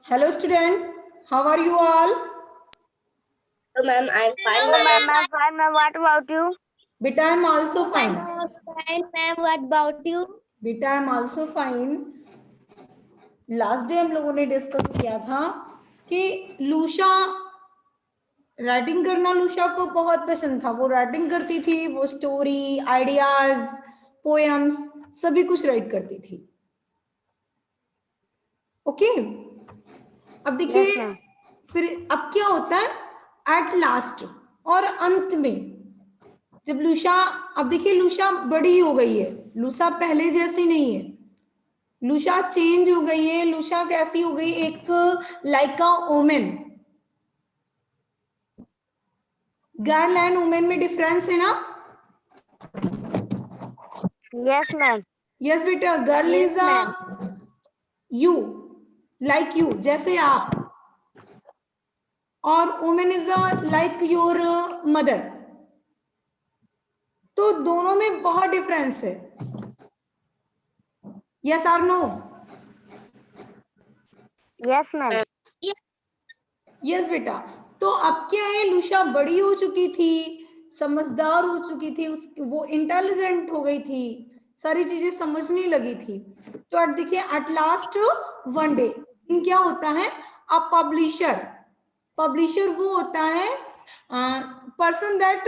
Hello student, how are you all? Hello, ma'am. I'm fine, Hello, ma'am. ma'am. I'm fine, ma'am. What about you? Beta, I am also fine. Fine, ma'am. What about you? Beta, I am also fine. Last day हम लोगों ने discuss किया था कि लूशा writing करना लूशा को बहुत पसंद था। वो राइटिंग करती थी, वो स्टोरी, आइडियाज, पोएम्स सभी कुछ राइट करती थी। ओके, अब देखिए Yes, ma'am. फिर अब क्या होता है एट लास्ट और अंत में जब लूशा, अब देखिए लूशा बड़ी हो गई है, लूशा पहले जैसी नहीं है, लूशा चेंज हो गई है। लूशा कैसी हो गई, एक like a woman. Girl and women में डिफरेंस है ना? Yes, ma'am. यस बेटा, girl Yes, is a ma'am. You, like you, जैसे आप, और women is a like your mother. तो दोनों में बहुत डिफरेंस है। यस और नो? Yes, ma'am. यस बेटा। तो अब क्या है, लूशा बड़ी हो चुकी थी, समझदार हो चुकी थी, उस वो इंटेलिजेंट हो गई थी, सारी चीजें समझने लगी थी। तो अब देखिए एट लास्ट वन डे क्या होता है, अ पब्लिशर, पब्लिशर वो होता है person that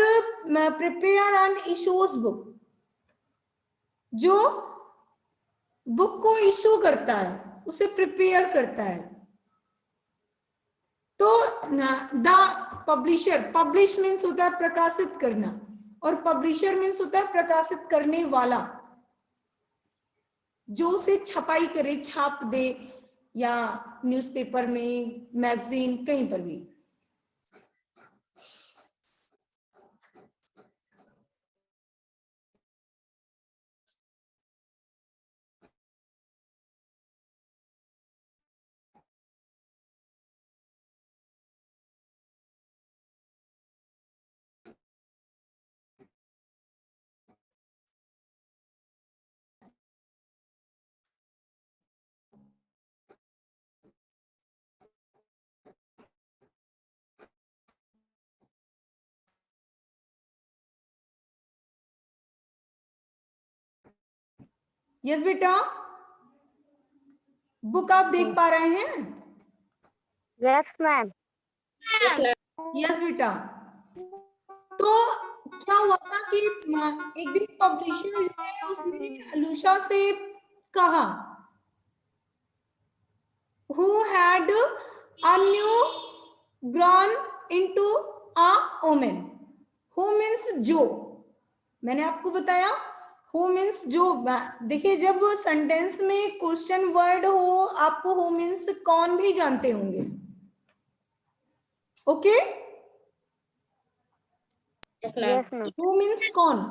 prepare and issues book, जो बुक को इशू करता है, उसे प्रिपेयर करता है। तो द पब्लिशर, पब्लिश मीन्स होता है प्रकाशित करना, और पब्लिशर मीन्स होता है प्रकाशित करने वाला, जो उसे छपाई करे, छाप दे, या न्यूज़पेपर में, मैगजीन, कहीं पर भी। यस बेटा, बुक आप देख पा रहे हैं? Yes, ma'am. Yes, ma'am. Yes बेटा। तो क्या हुआ था कि एक दिन पब्लिशर जो है उसने लूशा से कहा, who had a new grown into a woman, who means जो, मैंने आपको बताया who means जो। देखिए जब सेंटेंस में क्वेश्चन वर्ड हो, आप who means कौन भी जानते होंगे। Okay, Yes, ma'am. Yes, ma'am. who means कौन,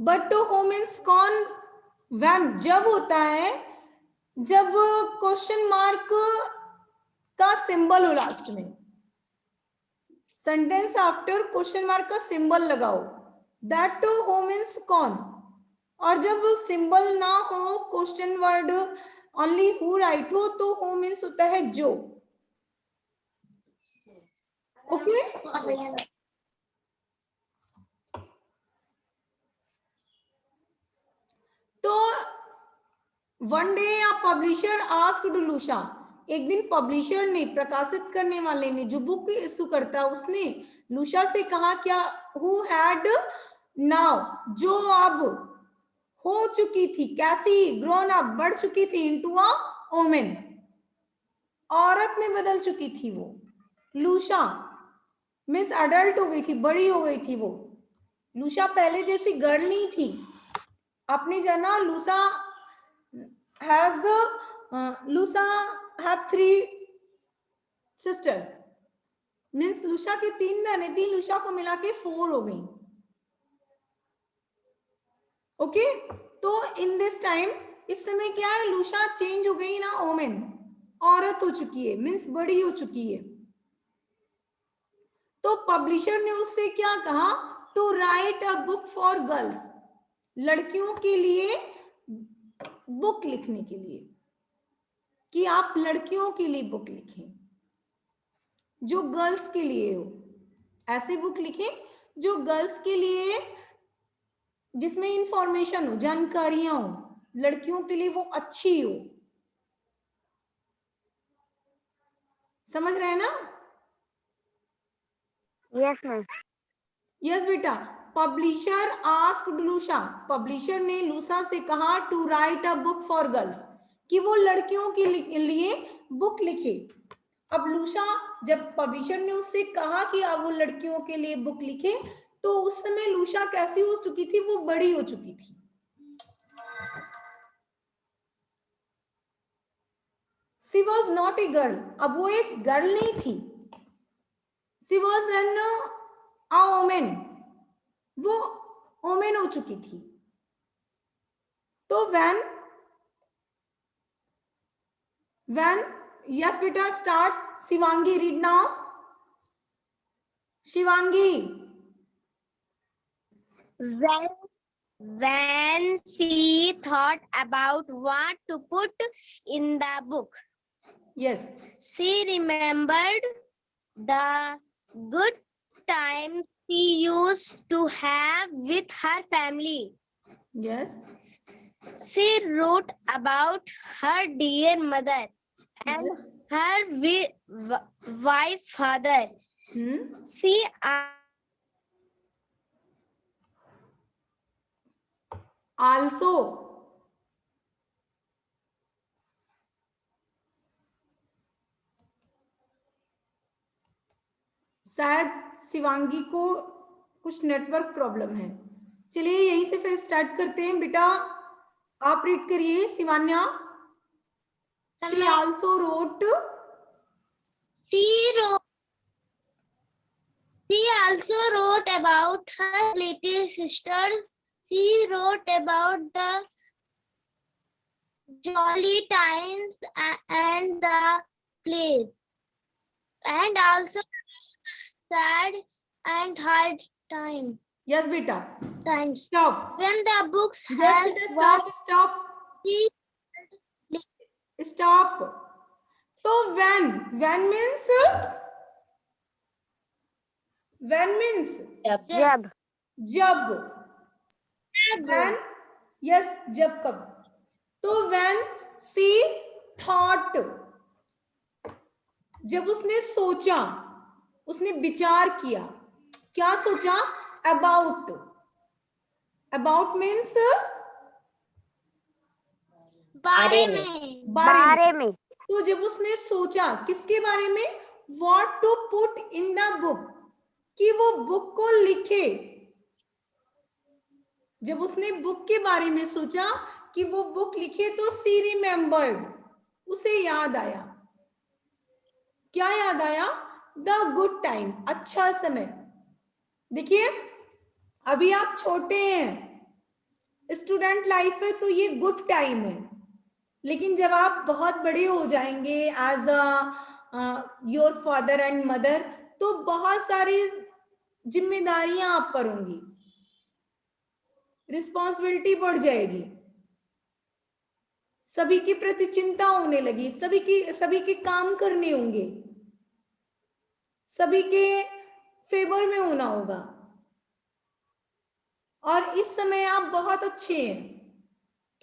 बट who means कौन when जब होता है, जब क्वेश्चन मार्क का सिंबल हो लास्ट में, सेंटेंस आफ्टर क्वेश्चन मार्क का सिंबल लगाओ, दैट टू हु मीन्स कौन। और जब सिंबल ना हो, question word only who right हो, तो हु मीन्स होता है जो। ओके, तो one day a publisher asked Louisa, एक दिन पब्लिशर ने, प्रकाशित करने वाले ने, जो बुक इशू करता है, उसने लूशा से कहा क्या, हु हैड नाउ, जो अब हो चुकी थी, कैसी, ग्रोन अप, बढ़ चुकी थी, इनटू अ वुमेन, औरत में बदल चुकी थी वो। लूशा मीन्स अडल्ट हो गई थी, बड़ी हो गई थी वो। लूशा पहले जैसी गर्ल नहीं थी। आपने जाना लूसा हैज लूसा हैव 3 सिस्टर्स, मीन्स लूशा की 3 बहनें थी, लूशा को मिला के 4 हो गई। ओके, तो इन दिस टाइम, इस समय क्या है, लूशा चेंज हो गई ना, ओमेन, औरत हो चुकी है, मीन्स बड़ी हो चुकी है। तो पब्लिशर ने उससे क्या कहा, to write a book for girls, लड़कियों के लिए बुक लिखने के लिए। कि आप लड़कियों के लिए बुक लिखें, जो गर्ल्स के लिए हो। ऐसी बुक लिखें जो गर्ल्स के लिए, जिसमें इंफॉर्मेशन हो, जानकारियां हो, लड़कियों के लिए वो अच्छी हो। समझ रहे हैं ना? Yes, ma'am. यस बेटा। पब्लिशर आस्क्ड लूसा, पब्लिशर ने लूसा से कहा to write a book for girls, कि वो लड़कियों के लिए बुक लिखे। अब लूसा, जब पब्लिशर ने उससे कहा कि आप वो लड़कियों के लिए बुक लिखे, तो उस समय लूसा कैसी हो चुकी थी? वो बड़ी हो चुकी थी। She was not a girl, अब वो एक गर्ल नहीं थी। शी वॉज एन ओमेन, वो ओमेन हो चुकी थी। तो व्हेन यस बेटा, start. Shivangi, read now. Shivangi. When she thought about what to put in the book, yes she remembered the good times she used to have with her family. Yes She wrote about her dear mother and yes her wise father. She also, शायद शिवांगी को कुछ network problem है। चलिए यहीं से फिर start करते हैं। बेटा आप रीड करिए Shivanya. She also wrote, She also wrote about her little sisters. She wrote about the jolly times and the play, and also sad and hard time yes बेटा, times. Stop. When the books yes have बेटा, what stop she stop. तो when means जब जब। When, yes, जब, कब। तो when C thought, जब उसने सोचा, उसने विचार किया। क्या सोचा? अबाउट। अबाउट मीन्स बारे में बारे में। तो जब उसने सोचा किसके बारे में? What to put in the book, कि वो बुक को लिखे। जब उसने बुक के बारे में सोचा कि वो बुक लिखे, तो सी रिमेम्बर्ड, उसे याद आया। क्या याद आया? द गुड टाइम, अच्छा समय। देखिए अभी आप छोटे हैं, स्टूडेंट लाइफ है, तो ये गुड टाइम है। लेकिन जब आप बहुत बड़े हो जाएंगे as your father and mother, तो बहुत सारी जिम्मेदारियां आप पर होंगी, रिस्पॉन्सिबिलिटी बढ़ जाएगी, सभी के प्रति चिंता होने लगी, सभी के काम करने होंगे, सभी के फेवर में होना होगा। और इस समय आप बहुत अच्छे हैं,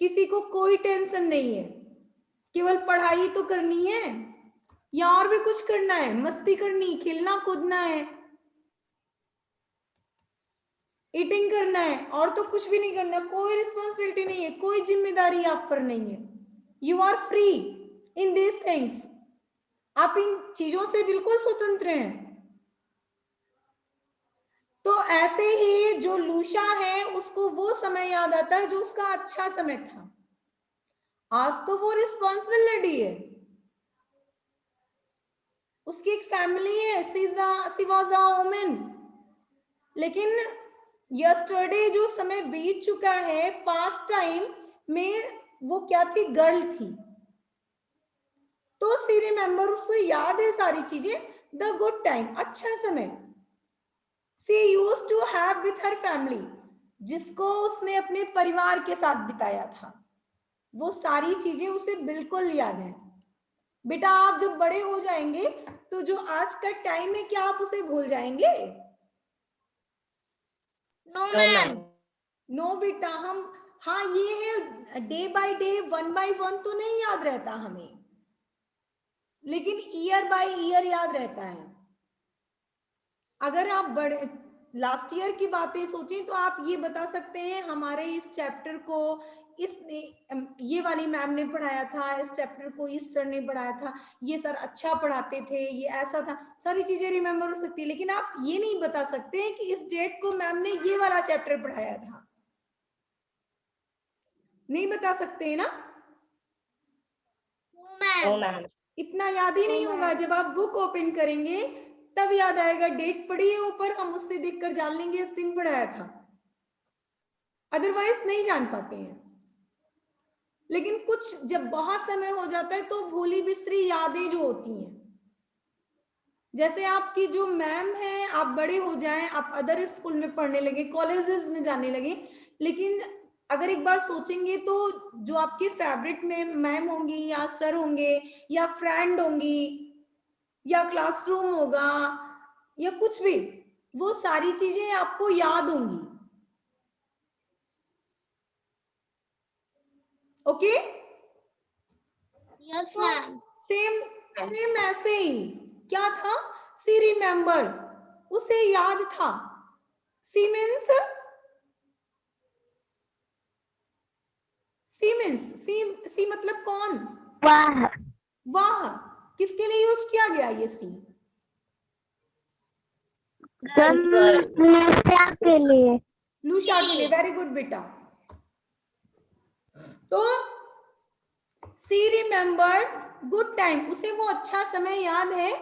किसी को कोई टेंशन नहीं है, केवल पढ़ाई तो करनी है या और भी कुछ करना है, मस्ती करनी, खेलना कूदना है, ईटिंग करना है, और तो कुछ भी नहीं करना। कोई रिस्पॉन्सिबिलिटी नहीं है, कोई जिम्मेदारी आप पर नहीं है। You are free in this things, आप इन चीजों से बिल्कुल स्वतंत्र हैं। तो ऐसे ही जो लूशा है, उसको वो समय याद आता है जो उसका अच्छा समय था। आज तो वो रिस्पॉन्सिबिलिटी है, उसकी एक फैमिली है, शी वाज अ वुमन। लेकिन यस्टरडे जो समय बीत चुका है, पास्ट टाइम में, वो क्या थी? गर्ल थी। तो सी रिमेम्बर, उसको याद है सारी चीजें। द गुड टाइम, अच्छा समय। She used to have with her family, जिसको उसने अपने परिवार के साथ बिताया था, वो सारी चीजें उसे बिल्कुल याद है। बेटा आप जब बड़े हो जाएंगे तो जो आज का टाइम है क्या आप उसे भूल जाएंगे? No, No, ma'am. ma'am. No बेटा, हम हाँ ये है डे बाय डे 1 by 1 तो नहीं याद रहता हमें, लेकिन ईयर बाय ईयर याद रहता है। अगर आप बड़े लास्ट ईयर की बातें सोचें तो आप ये बता सकते हैं हमारे इस चैप्टर को इस ये वाली मैम ने पढ़ाया था, इस चैप्टर को इस सर ने पढ़ाया था, ये सर अच्छा पढ़ाते थे, ये ऐसा था, सारी चीजें रिमेम्बर हो सकती है, लेकिन आप ये नहीं बता सकते हैं कि इस डेट को मैम ने ये वाला चैप्टर पढ़ाया था। नहीं बता सकते हैं ना? No, ma'am. No, ma'am. इतना याद ही नहीं होगा। जब आप बुक ओपन करेंगे तब याद आएगा, डेट पड़ी है ऊपर, हम उससे देखकर जान लेंगे इस दिन पढ़ाया था, अदरवाइज नहीं जान पाते हैं। लेकिन कुछ जब बहुत समय हो जाता है तो भूली बिसरी यादें जो होती हैं, जैसे आपकी जो मैम है, आप बड़े हो जाएं, आप अदर स्कूल में पढ़ने लगे, कॉलेजेस में जाने लगे, लेकिन अगर एक बार सोचेंगे तो जो आपके फेवरेट में मैम होंगी या सर होंगे या फ्रेंड होंगी या क्लासरूम होगा या कुछ भी, वो सारी चीजें आपको याद होंगी। ओके? Yes, ma'am. सेम ऐसे ही क्या था, सी रिमेम्बर, उसे याद था। सी मीन्स सी मतलब कौन? वाह। वाह। किसके लिए यूज किया गया ये सी? लूसा के लिए। लूशा के लिए। वेरी गुड बेटा। तो सी रिमेम्बर्ड गुड टाइम, उसे वो अच्छा समय याद है।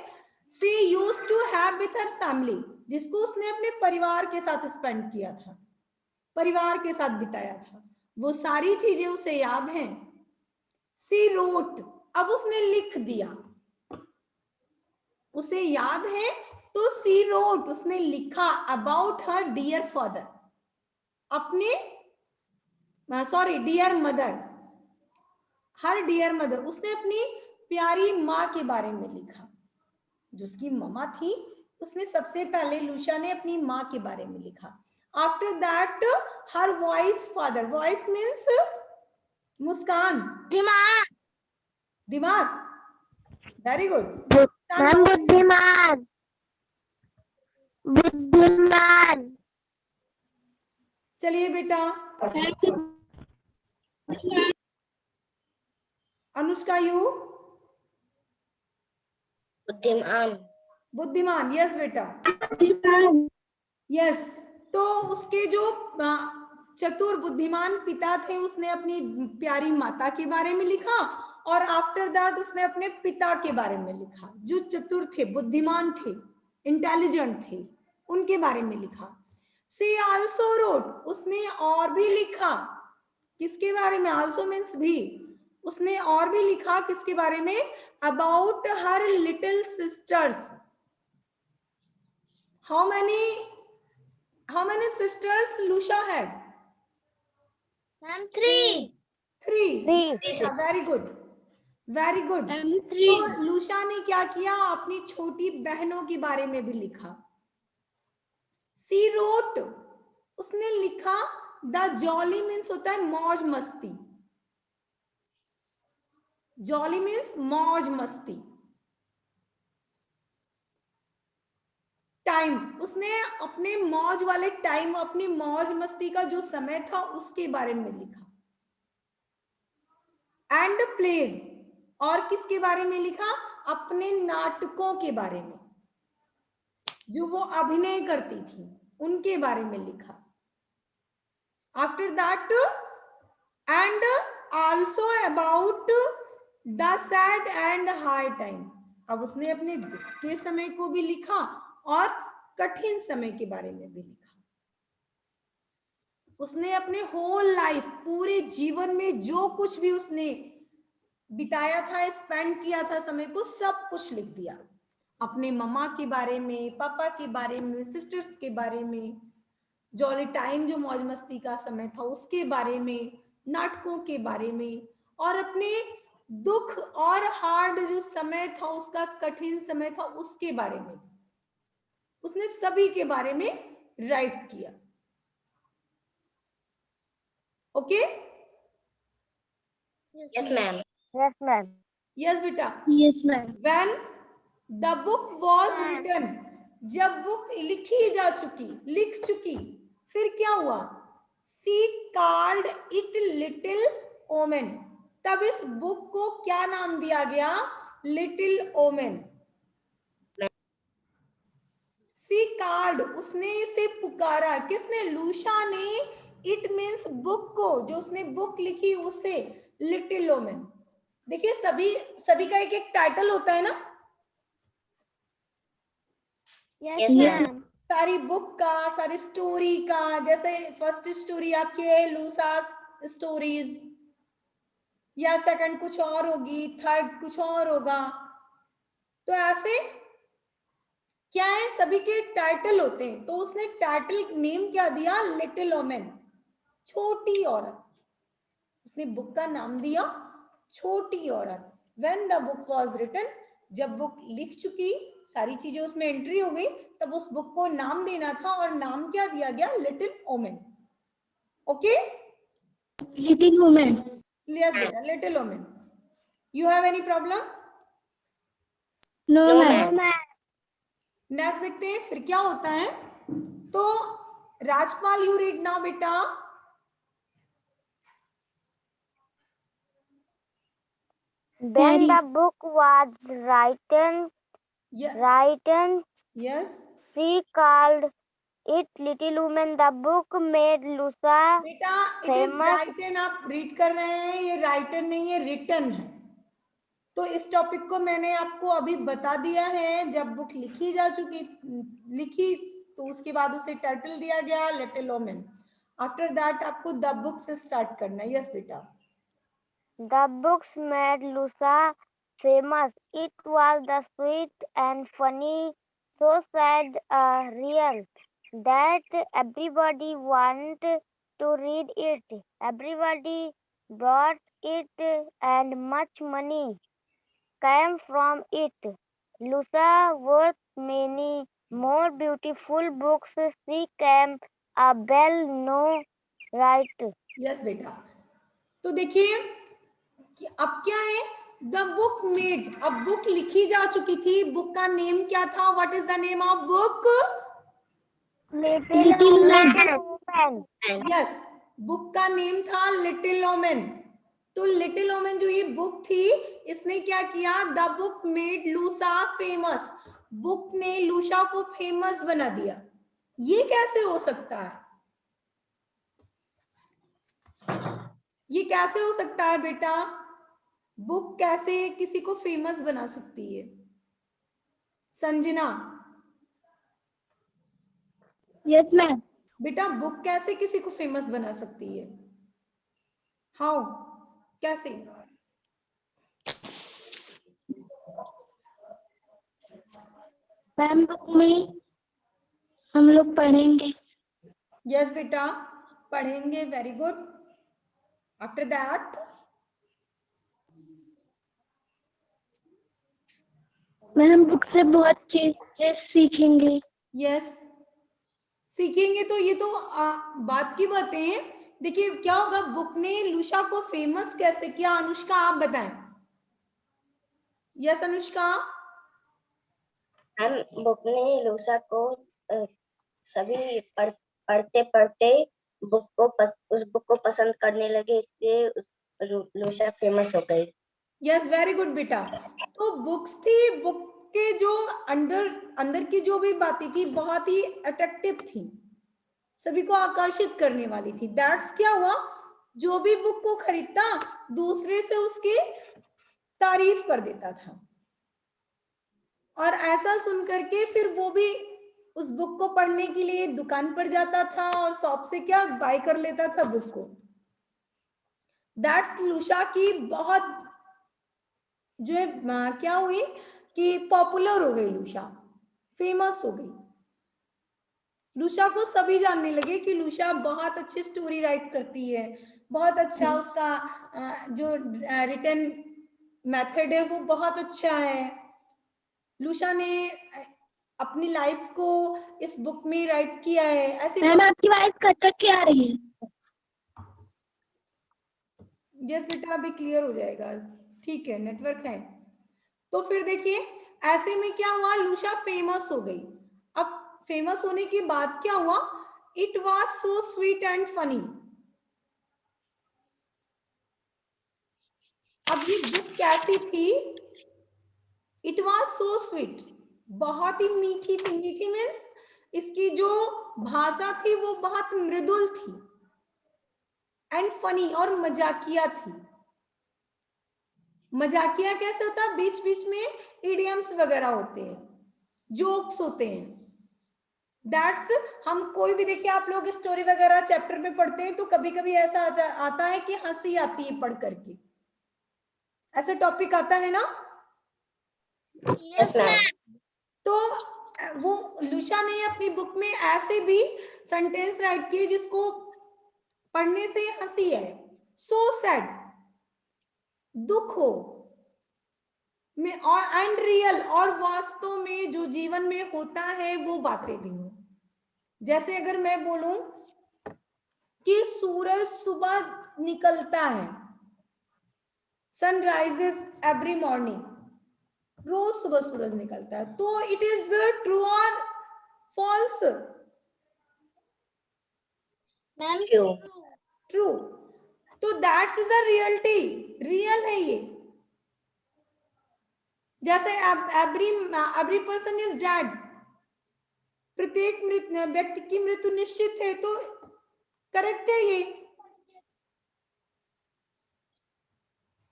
She used to have with her family, जिसको उसने अपने परिवार के साथ स्पेंड किया था, परिवार के साथ बिताया था, वो सारी चीजें उसे याद हैं। सी रोट, अब उसने लिख दिया, उसे याद है तो सी रोट, उसने लिखा अबाउट हर डियर फादर, अपने सॉरी डियर मदर, हर डियर मदर, उसने अपनी प्यारी माँ के बारे में लिखा, जो उसकी मम्मा थी, उसने सबसे पहले लूशा ने अपनी माँ के बारे में लिखा। After that her voice father, voice means मुस्कान, दिमाग। दिमाग, वेरी गुड। मैम बुद्धिमान। बुद्धिमान। चलिए बेटा, अनुष्का यू? बुद्धिमान। बुद्धिमान, यस बेटा, यस। तो उसके जो चतुर बुद्धिमान पिता थे, उसने अपनी प्यारी माता के बारे में लिखा, और आफ्टर दैट उसने अपने पिता के बारे में लिखा, जो चतुर थे, बुद्धिमान थे, इंटेलिजेंट थे, उनके बारे में लिखा। सी आल्सो रोट, उसने और भी लिखा, किसके बारे में? आल्सो मीन्स भी, उसने और भी लिखा, किसके बारे में? About her little sisters. How many sisters Lusha had? Ma'am 3। Three. Very good. Very good. तो लूशा ने क्या किया, अपनी छोटी बहनों के बारे में भी लिखा। सी रोट, उसने लिखा द जॉली मीन्स होता है मौज मस्ती, जॉली मीन्स मौज मस्ती। टाइम, उसने अपने मौज वाले टाइम, अपनी मौज मस्ती का जो समय था उसके बारे में लिखा। एंड प्लेज, और किसके बारे में लिखा? अपने नाटकों के बारे में, जो वो अभिनय करती थी उनके बारे में लिखा। After that and also about the sad and hard time, अब उसने अपने दुख के समय को भी लिखा और कठिन समय के बारे में भी लिखा। उसने अपने होल लाइफ, पूरे जीवन में जो कुछ भी उसने बिताया था, स्पेंड किया था समय को, सब कुछ लिख दिया। अपने मम्मा के बारे में, पापा के बारे में, सिस्टर्स के बारे में, जॉली टाइम जो मौज मस्ती का समय था उसके बारे में, नाटकों के बारे में, और अपने दुख और हार्ड जो समय था, उसका कठिन समय था, उसके बारे में उसने सभी के बारे में राइट किया। Okay, Yes, ma'am. Yes, ma'am. Yes बेटा। Yes, ma'am. When the book was written, जब बुक लिख चुकी, फिर क्या हुआ? She called it Little Omen. तब इस बुक को क्या नाम दिया गया? Little women. सी कार्ड, उसने इसे पुकारा, किसने? लूशा ने। इट मीन्स बुक को, जो उसने बुक लिखी उसे लिटिल ओमेन। देखिए सभी का एक एक टाइटल होता है ना, Yes, ma'am. सारी बुक का, सारी स्टोरी का। जैसे फर्स्ट स्टोरी आपकी है लूसा स्टोरीज, या सेकंड कुछ और होगी, थर्ड कुछ और होगा। तो ऐसे क्या है, सभी के टाइटल होते हैं। तो उसने टाइटल नेम क्या दिया? लिटिल ओमेन, छोटी औरत। उसने बुक का नाम दिया छोटी औरत। When the book was written, जब बुक लिख चुकी, सारी चीजें उसमें एंट्री हो गई, तब उस बुक को नाम देना था, और नाम क्या दिया गया? Little Women. Okay, Little woman. Yes बेटा, Little Women. You have any problem? No, No, ma'am. ma'am. Next देखते हैं फिर क्या होता है। तो राजपाल, यू रीड नाउ बेटा। When the book was written, yes she called it Little Woman. The book made Lusa बेटा, इट इज famous. राइटन, आप रीड कर रहे हैं, ये राइटन नहीं है, रिटन है। तो इस टॉपिक को मैंने आपको अभी बता दिया है। जब बुक लिखी तो उसके बाद उसे टाइटल दिया गया लिटिल ओमेन। आफ्टर दैट आपको द बुक से स्टार्ट करना है। यस बेटा। The books made Lusa famous. It was the sweet and funny, so sad, real, that everybody wanted to read it. Everybody bought it, and much money came from it. Lusa wrote many more beautiful books. She became a well-known writer. Yes बेटा। तो देखिए कि अब क्या है, the book made, अब book लिखी जा चुकी थी। बुक का नेम क्या था? What is the name of book? Little woman. Woman. Yes, book का नेम था लिटिल ओमेन। तो लिटिल ओमेन जो ये बुक थी, इसने क्या किया? The book made Louisa famous. Book ने लूशा को फेमस बना दिया। ये कैसे हो सकता है? ये कैसे हो सकता है बेटा? बुक कैसे किसी को फेमस बना सकती है? Sanjana, Yes, ma'am. बेटा बुक कैसे किसी को फेमस बना सकती है? हाउ, कैसे? मैम बुक में हम लोग पढ़ेंगे। यस बेटा, पढ़ेंगे। Very good. After that ma'am book से बहुत चीजें सीखेंगे। यस, सीखेंगे। तो ये तो बात की बातें हैं। देखिए क्या होगा, बुक ने लूशा को फेमस कैसे किया? अनुष्का आप बताएं। यस अनुष्का। हम बुक ने लूसा को सभी पढ़ते पढ़ते उस बुक को पसंद करने लगे, इसलिए लूसा फेमस हो गई। यस, वेरी गुड बेटा। तो बुक्स थी, बुक के जो अंदर की जो भी बातें थी, बहुत ही अट्रैक्टिव थी, सभी को आकर्षित करने वाली थी। दैट्स क्या हुआ, जो भी बुक को खरीदता, दूसरे से उसकी तारीफ कर देता था, और ऐसा सुन करके फिर वो भी उस बुक को पढ़ने के लिए दुकान पर जाता था, और शॉप से क्या बाय कर लेता था बुक को। दैट्स लूशा की बहुत जो है क्या हुई कि पॉपुलर हो गई लूशा, फेमस हो गई। लूशा को सभी जानने लगे कि लूशा बहुत अच्छी स्टोरी राइट करती है, बहुत अच्छा उसका जो रिटन मेथड है वो बहुत अच्छा है। लुशा ने अपनी लाइफ को इस बुक में राइट किया है। ऐसे मैम आपकी वॉइस कट कट के आ रही है। यस बेटा अभी क्लियर हो जाएगा, ठीक है, नेटवर्क है। तो फिर देखिए ऐसे में क्या हुआ, लुशा फेमस हो गई। अब फेमस होने के बाद क्या हुआ, it was so sweet and funny. अब ये बुक कैसी थी, इट वॉज सो स्वीट, बहुत ही मीठी थी। मीठी मीन्स इसकी जो भाषा थी वो बहुत मृदुल थी, एंड फनी और मजाकिया थी। मजाकिया कैसे होता है, बीच बीच में इडियम्स वगैरह होते हैं, जोक्स होते हैं। दैट्स, हम कोई भी देखिए, आप लोग स्टोरी वगैरह चैप्टर में पढ़ते हैं तो कभी कभी ऐसा आता है कि हंसी आती है पढ़ करके, ऐसा टॉपिक आता है ना। Yes ma'am. तो वो लुशा ने अपनी बुक में ऐसे भी सेंटेंस राइट किए जिसको पढ़ने से हंसी है। सो सैड, दुख हो में, और एंड रियल, और वास्तव में जो जीवन में होता है वो बातें भी हो। जैसे अगर मैं बोलूं कि सूरज सुबह निकलता है, सन राइजेस एवरी मॉर्निंग, रोज सुबह सूरज निकलता है, तो इट इज ट्रू और फॉल्स? Ma'am true. ट्रू। तो that's is a reality, real है ये। जैसे एवरी पर्सन इज डेड, प्रत्येक व्यक्ति की मृत्यु निश्चित है, तो करेक्ट है ये।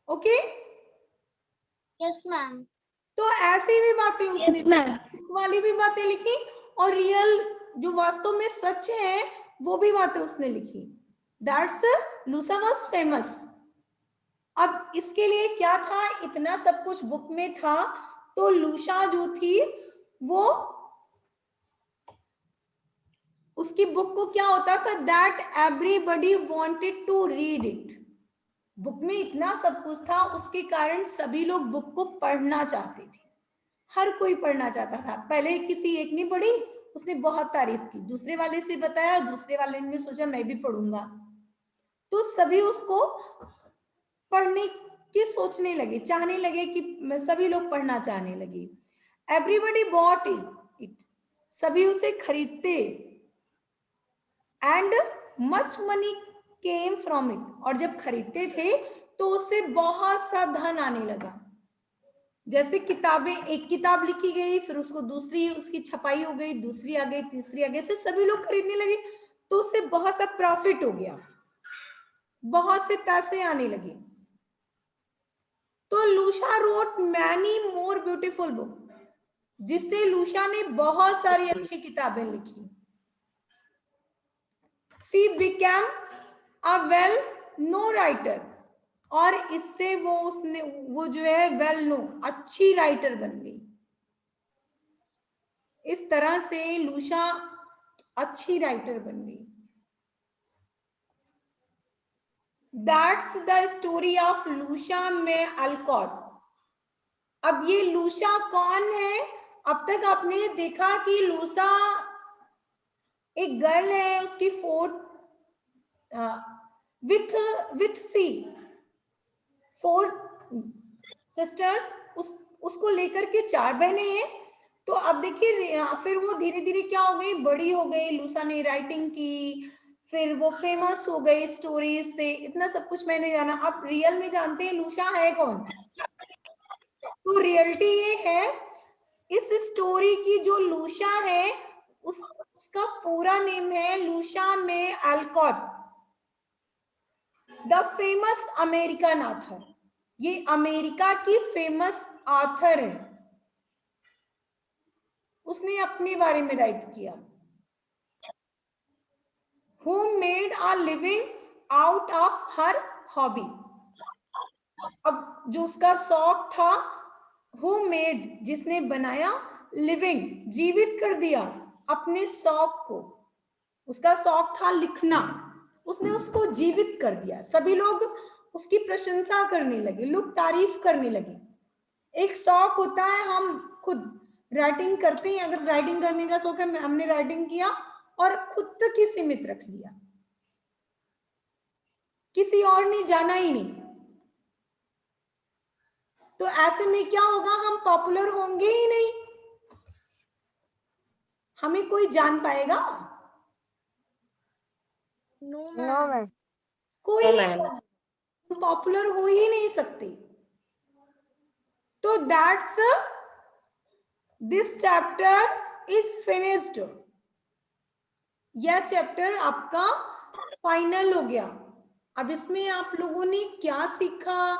Okay yes ma'am. तो ऐसी भी बातें उसने, यस मैम। बुक वाली भी बातें लिखी, और रियल जो वास्तव में सच है वो भी बातें उसने लिखी। That's Louisa was famous. अब इसके लिए क्या था, इतना सब कुछ बुक में था, तो लुशा जो थी वो, उसकी बुक को क्या होता था, that everybody wanted to read it. Book में इतना सब कुछ था, उसके कारण सभी लोग बुक को पढ़ना चाहते थे। हर कोई पढ़ना चाहता था। पहले किसी एक ने पढ़ी, उसने बहुत तारीफ की, दूसरे वाले से बताया, दूसरे वाले ने सोचा मैं भी पढ़ूंगा, तो सभी उसको पढ़ने की सोचने लगे, चाहने लगे, कि सभी लोग पढ़ना चाहने लगे। एवरीबडी बॉट इट, सभी उसे खरीदते, and much money came from it, और जब खरीदते थे तो उससे बहुत सा धन आने लगा। जैसे किताबें, एक किताब लिखी गई, फिर उसको दूसरी, उसकी छपाई हो गई, दूसरी आ गई, तीसरी आ गई, से सभी लोग खरीदने लगे, तो उससे बहुत सा प्रॉफिट हो गया, बहुत से पैसे आने लगे। तो Louisa wrote many more beautiful book, जिससे लुशा ने बहुत सारी अच्छी किताबें लिखी। She became a well known writer, और इससे वो जो है वेल नो, अच्छी राइटर बन गई। इस तरह से लुशा अच्छी राइटर बन गई। दैट्स द स्टोरी ऑफ लुशा में अल्कॉट। अब ये लुशा कौन है? अब तक आपने देखा कि लुशा एक गर्ल है, उसकी 4 विथ सी 4 सिस्टर्स, उसको लेकर के 4 बहनें हैं। तो अब देखिए फिर वो धीरे धीरे क्या हो गई, बड़ी हो गई, लुशा ने राइटिंग की, फिर वो फेमस हो गई स्टोरीज से। इतना सब कुछ मैंने जाना। अब रियल में जानते हैं लुशा है कौन? तो रियलिटी ये है, इस स्टोरी की जो लुशा है, उसका पूरा नेम है लुशा में Olcott, the famous American author. ये अमेरिका की फेमस ऑथर है, उसने अपने बारे में राइट किया। Who made a living out of her hobby। अब जो उसका शौक था, who made, जिसने बनाया, लिविंग, जीवित कर दिया अपने शौक को। उसका शौक था लिखना, उसने उसको जीवित कर दिया। सभी लोग उसकी प्रशंसा करने लगे, लोग तारीफ करने लगे। एक शौक होता है, हम खुद राइटिंग करते हैं, अगर राइटिंग करने का शौक है, हमने राइटिंग किया और खुद तक ही सीमित रख लिया, किसी और ने जाना ही नहीं, तो ऐसे में क्या होगा, हम पॉपुलर होंगे ही नहीं, हमें कोई जान पाएगा? No, no ma'am. मैम। कोई No, नहीं ma'am. जानेगा, हम पॉपुलर हो ही नहीं सकते। तो that's this chapter is finished, यह चैप्टर आपका फाइनल हो गया। अब इसमें आप लोगों ने क्या सीखा,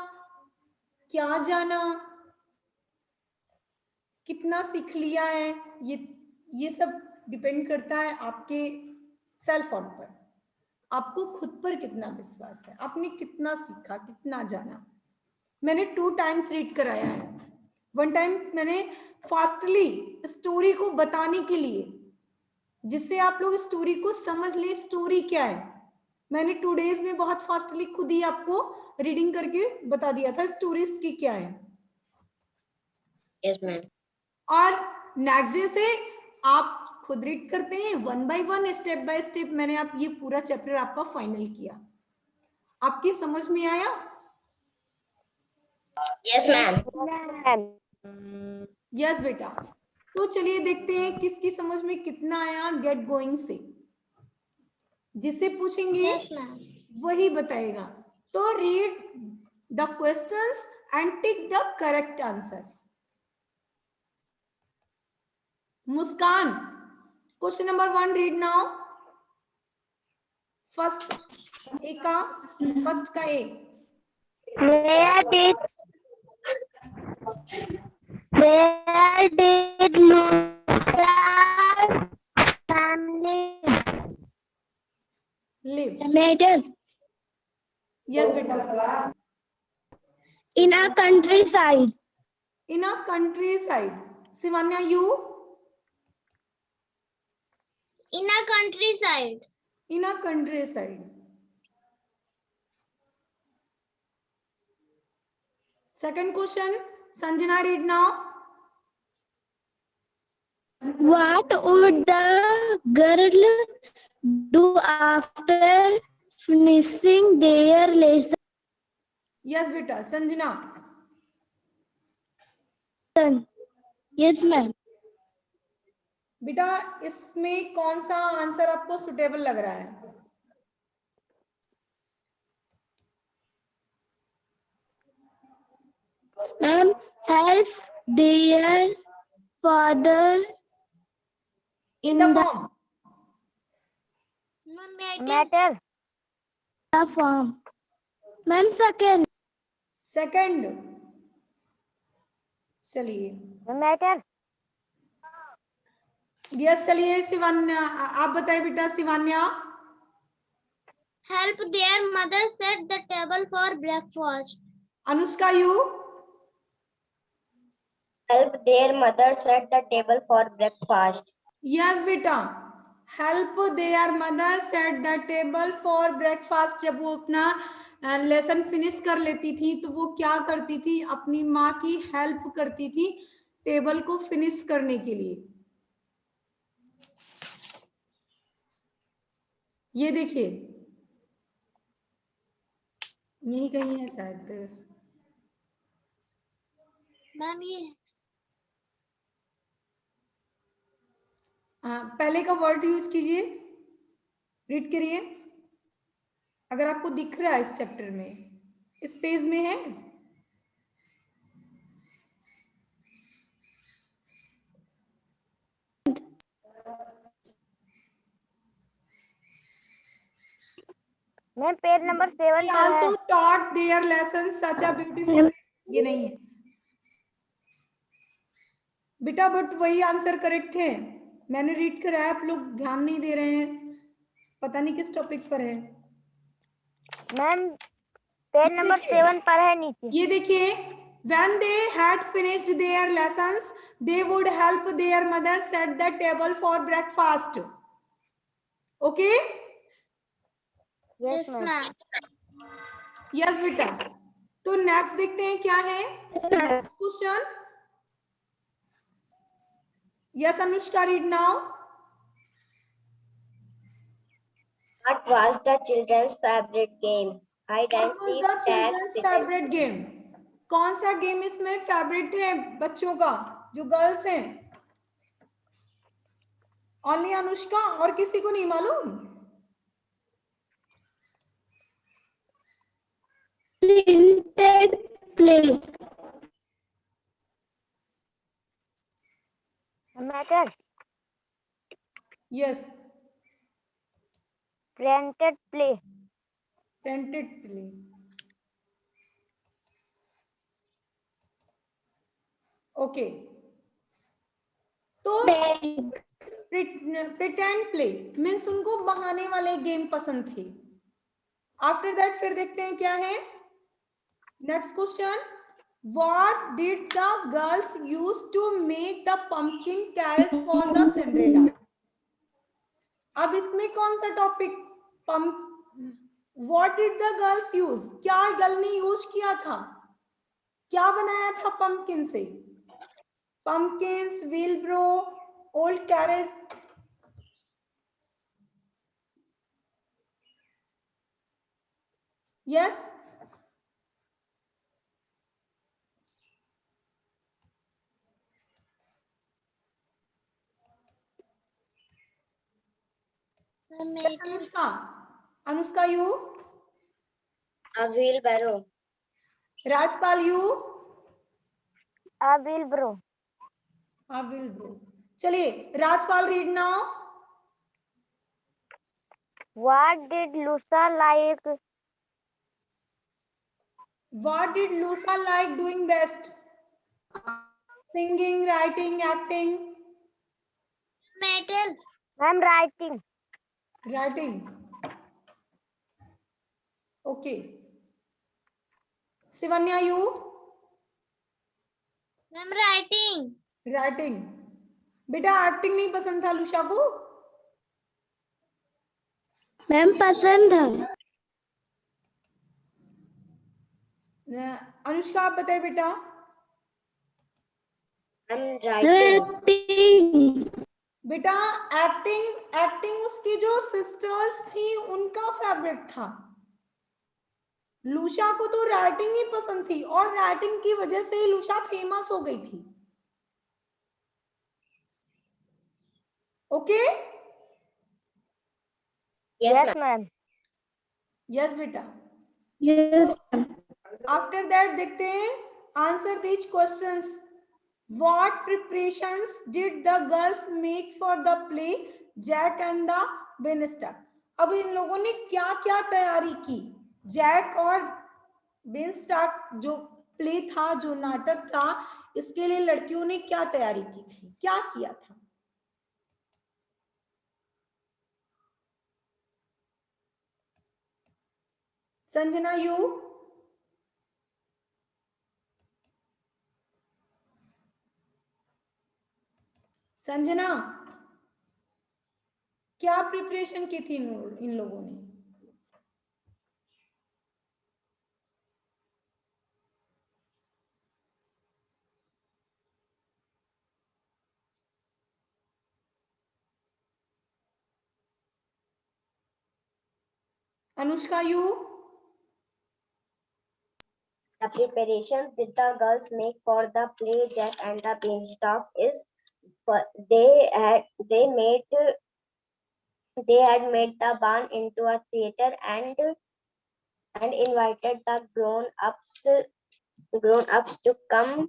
क्या जाना, कितना सीख लिया है, ये सब डिपेंड करता है आपके सेल्फ ऑन पर, आपको खुद पर कितना विश्वास है, आपने कितना सीखा, कितना जाना। मैंने 2 टाइम्स रीड कराया है। 1 टाइम मैंने फास्टली स्टोरी को बताने के लिए, जिससे आप लोग स्टोरी को समझ लें, स्टोरी क्या है। मैंने 2 डेज में बहुत फास्टली खुद ही आपको रीडिंग करके बता दिया था स्टोरीज की क्या है। Yes, ma'am. और नेक्स्ट डे से आप खुद रीड करते हैं 1 बाय 1, स्टेप बाय स्टेप। मैंने आप ये पूरा चैप्टर आपका फाइनल किया, आपकी समझ में आया? Yes, ma'am. मैम यस बेटा। तो चलिए देखते हैं किसकी समझ में कितना आया गेट गोइंग से। जिसे पूछेंगे Yes, ma'am. वही बताएगा। तो read the questions and tick the correct answer. Muskan, question number 1 read now. First का A. Where did Lucia's family live. Madam, yes बेटा। in a countryside. In a countryside. Shivanya you? In a countryside. In a countryside. Second question, Sanjana read now. What would the girl do after finishing their lesson? Yes बेटा। Sanjana. Yes, ma'am. बेटा इसमें कौन सा answer आपको suitable लग रहा है? Ma'am, help their father in the farm. matter? the farm. Ma'am, second. Second. चलिए Matter? यस। चलिए शिवान्या आप बताइए बेटा। Shivanya. Help their mother set the table for breakfast. Anushka you? Help their mother set the table for breakfast. Yes बेटा। Help their mother set the table for breakfast. जब वो अपना lesson finish कर लेती थी तो वो क्या करती थी, अपनी माँ की हेल्प करती थी टेबल को फिनिश करने के लिए। ये देखिए यही कहीं है शायद। Ma'am, ये पहले का वर्ड यूज कीजिए, रीड करिए। अगर आपको दिख रहा है इस चैप्टर में, इस पेज में है। मैम पेज नंबर 7 पर है। Also taught there lesson such a beautiful. ये नहीं है बेटा, बट वही आंसर करेक्ट है। मैंने रीड कराया, आप लोग ध्यान नहीं दे रहे हैं, पता नहीं किस टॉपिक पर है। मैम पेज नंबर 7 पर है नीचे। ये देखिए, when they had finished their lessons they would help their mother set the table for breakfast. Okay? Yes ma'am. ma'am. Yes बेटा। तो नेक्स्ट देखते हैं क्या है next question. Yes Anushka, read now. What was the children's favorite game? Hide what and was seek, the tag, children's pretend. Favourite game? कौन सा game इसमें favourite है बच्चों का, जो गर्ल्स हैं? ओनली अनुष्का, और किसी को नहीं मालूम? Printed play. Matter. Yes, Printed play. Printed play. Okay, तो प्रिटेंड प्ले मीन्स उनको बहाने वाले गेम पसंद थे। आफ्टर दैट फिर देखते हैं क्या है next question. What did the girls use to make the pumpkin carriage for the Cinderella? अब इसमें कौन सा topic? Pump. What did the girls use? क्या गर्ल ने यूज किया था? क्या बनाया था पंपकिन से? Pumpkins, wheelbarrow, old carriage. Yes, Anushka, Anushka you, A wheelbarrow. Rajpal you, A wheelbarrow. Wheelbarrow. चलिए Rajpal, read now. What did Lusa like? What did Lusa like doing best? Singing, writing, acting? Metal. I'm writing. Writing. Okay. Sivanya, you? I'm writing. Writing. बेटा acting नहीं पसंद था लुशा को? Ma'am पसंद है। अनुष्का आप बताए बेटा। I'm writing. बेटा एक्टिंग, एक्टिंग उसकी जो सिस्टर्स थी उनका फेवरेट था। लुशा को तो राइटिंग ही पसंद थी, और राइटिंग की वजह से ही लुशा फेमस हो गई थी। Okay? Yes, ma'am. ma'am. Yes बेटा। यस। आफ्टर दैट देखते हैं answer these questions. What preparations did the girls make for the play Jack and the Beanstalk? अब इन लोगों ने क्या क्या तैयारी की? जैक और बेनस्टॉक जो प्ले था, जो नाटक था, इसके लिए लड़कियों ने क्या तैयारी की थी, क्या किया था? संजना यू? संजना, क्या प्रिपरेशन की थी इन लोगों ने? Anushka you? The preparation that the girls make for the play Jack and the Beanstalk is they had made the barn into a theater and invited the grown ups to come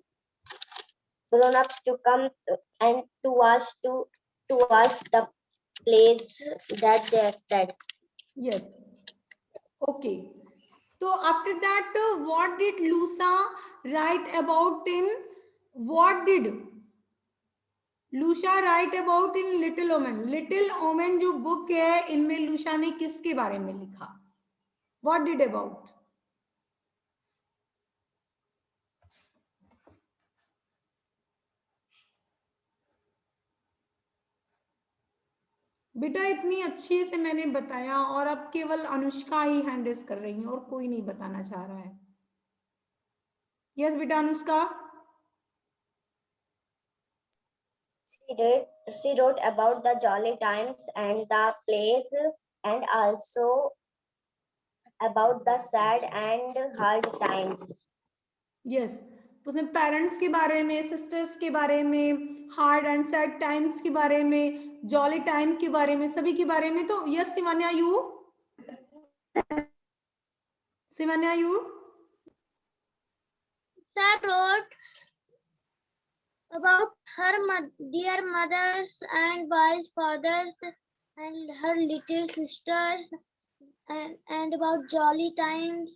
and to watch the plays that they acted. Yes. Okay. So after that, what did Lusa write about in? What did Louisa write about in Little Women? Little Women जो book है, इनमें Louisa ने किसके बारे में लिखा? What did about? बेटा इतनी अच्छे से मैंने बताया और अब केवल अनुष्का ही हैंड रेस कर रही है और कोई नहीं बताना चाह रहा है। यस बेटा Anushka. She wrote about the jolly times and the plays, and also about the sad and hard times. Yes उसने पेरेंट्स के बारे में, सिस्टर्स के बारे में, हार्ड एंड सैड टाइम्स के बारे में, जॉली टाइम के बारे में, सभी के बारे में। तो yes Shivanya you, Shivanya you. Sir wrote about her dear mothers and wise fathers and her little sisters and about jolly times.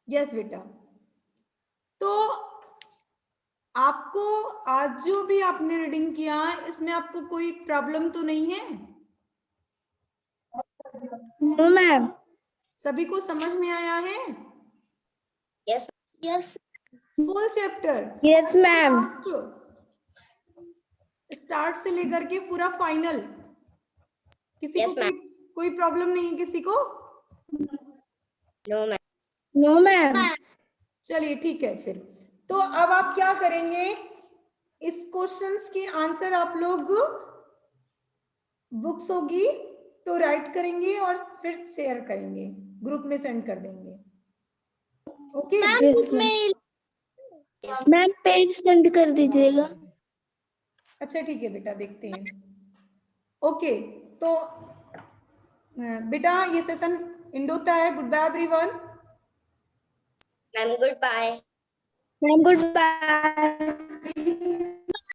Yes बेटा। तो आपको आज जो भी आपने रीडिंग किया इसमें आपको कोई प्रॉब्लम तो नहीं है? No ma'am. सभी को समझ में आया है? Yes. Yes. Full chapter? Yes ma'am. Start से लेकर के पूरा फाइनल? किसी Yes, को कोई प्रॉब्लम नहीं है किसी को? No, ma'am. No ma'am. चलिए ठीक है फिर। तो अब आप क्या करेंगे, इस क्वेश्चंस के आंसर आप लोग बुक्स होगी तो राइट करेंगे और फिर शेयर करेंगे, ग्रुप में सेंड कर देंगे। ओके मैम पेज सेंड कर दीजिएगा। अच्छा ठीक है बेटा, देखते हैं। ओके तो बेटा ये सेशन एंड होता है। Good bye everyone. Ma'am, goodbye. Ma'am good bye.